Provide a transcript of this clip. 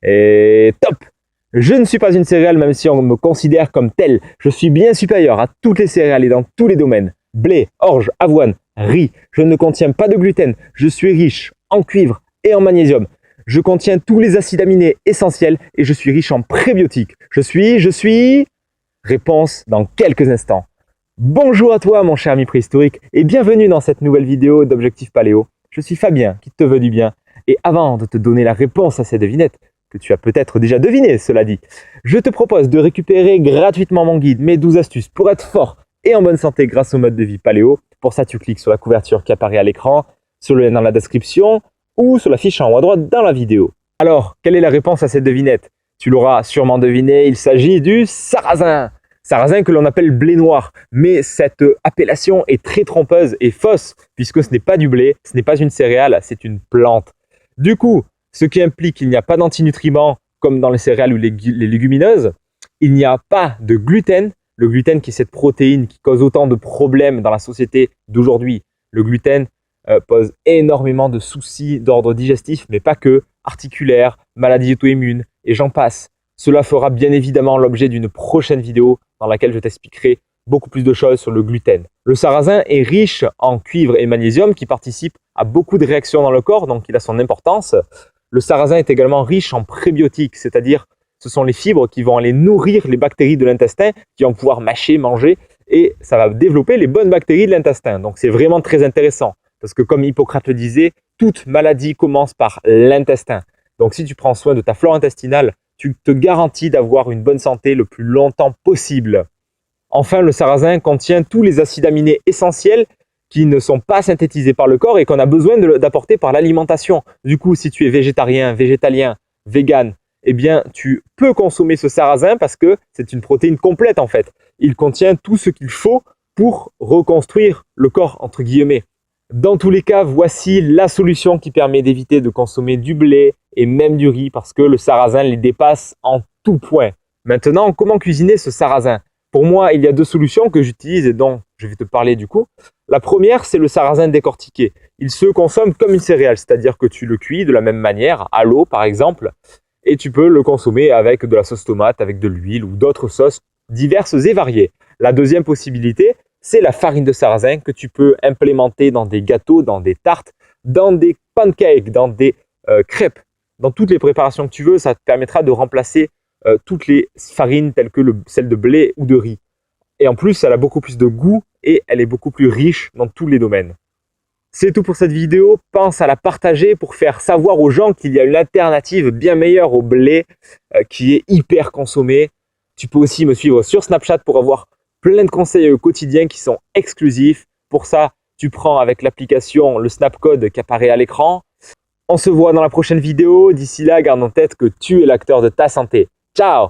Et top! Je ne suis pas une céréale même si on me considère comme telle. Je suis bien supérieur à toutes les céréales et dans tous les domaines. Blé, orge, avoine, riz. Je ne contiens pas de gluten. Je suis riche en cuivre et en magnésium. Je contiens tous les acides aminés essentiels et je suis riche en prébiotiques. Je suis... Réponse dans quelques instants. Bonjour à toi mon cher ami préhistorique et bienvenue dans cette nouvelle vidéo d'Objectif Paléo. Je suis Fabien qui te veut du bien. Et avant de te donner la réponse à ces devinettes, que tu as peut-être déjà deviné, cela dit, je te propose de récupérer gratuitement mon guide, mes 12 astuces pour être fort et en bonne santé grâce au mode de vie paléo. Pour ça, tu cliques sur la couverture qui apparaît à l'écran, sur le lien dans la description ou sur la fiche en haut à droite dans la vidéo. Alors, quelle est la réponse à cette devinette? Tu l'auras sûrement deviné, il s'agit du sarrasin. Sarrasin que l'on appelle blé noir, mais cette appellation est très trompeuse et fausse puisque ce n'est pas du blé, ce n'est pas une céréale, c'est une plante. Du coup, ce qui implique qu'il n'y a pas d'antinutriments comme dans les céréales ou les légumineuses, il n'y a pas de gluten, le gluten qui est cette protéine qui cause autant de problèmes dans la société d'aujourd'hui. Le gluten pose énormément de soucis d'ordre digestif, mais pas que, articulaires, maladies auto-immunes et j'en passe. Cela fera bien évidemment l'objet d'une prochaine vidéo dans laquelle je t'expliquerai beaucoup plus de choses sur le gluten. Le sarrasin est riche en cuivre et magnésium qui participent à beaucoup de réactions dans le corps, donc il a son importance. Le sarrasin est également riche en prébiotiques, c'est-à-dire ce sont les fibres qui vont aller nourrir les bactéries de l'intestin, qui vont pouvoir mâcher, manger, et ça va développer les bonnes bactéries de l'intestin. Donc c'est vraiment très intéressant, parce que comme Hippocrate le disait, toute maladie commence par l'intestin. Donc si tu prends soin de ta flore intestinale, tu te garantis d'avoir une bonne santé le plus longtemps possible. Enfin, le sarrasin contient tous les acides aminés essentiels qui ne sont pas synthétisés par le corps et qu'on a besoin d'apporter par l'alimentation. Du coup, si tu es végétarien, végétalien, vegan, eh bien, tu peux consommer ce sarrasin parce que c'est une protéine complète en fait. Il contient tout ce qu'il faut pour reconstruire le corps, entre guillemets. Dans tous les cas, voici la solution qui permet d'éviter de consommer du blé et même du riz parce que le sarrasin les dépasse en tout point. Maintenant, comment cuisiner ce sarrasin? Pour moi, il y a deux solutions que j'utilise et dont je vais te parler du coup. La première, c'est le sarrasin décortiqué. Il se consomme comme une céréale, c'est-à-dire que tu le cuis de la même manière, à l'eau par exemple, et tu peux le consommer avec de la sauce tomate, avec de l'huile ou d'autres sauces diverses et variées. La deuxième possibilité, c'est la farine de sarrasin que tu peux implémenter dans des gâteaux, dans des tartes, dans des pancakes, dans des crêpes. Dans toutes les préparations que tu veux, ça te permettra de remplacer toutes les farines telles que celle de blé ou de riz. Et en plus, elle a beaucoup plus de goût et elle est beaucoup plus riche dans tous les domaines. C'est tout pour cette vidéo. Pense à la partager pour faire savoir aux gens qu'il y a une alternative bien meilleure au blé qui est hyper consommé. Tu peux aussi me suivre sur Snapchat pour avoir plein de conseils quotidiens qui sont exclusifs. Pour ça, tu prends avec l'application le Snapcode qui apparaît à l'écran. On se voit dans la prochaine vidéo. D'ici là, garde en tête que tu es l'acteur de ta santé. Ciao!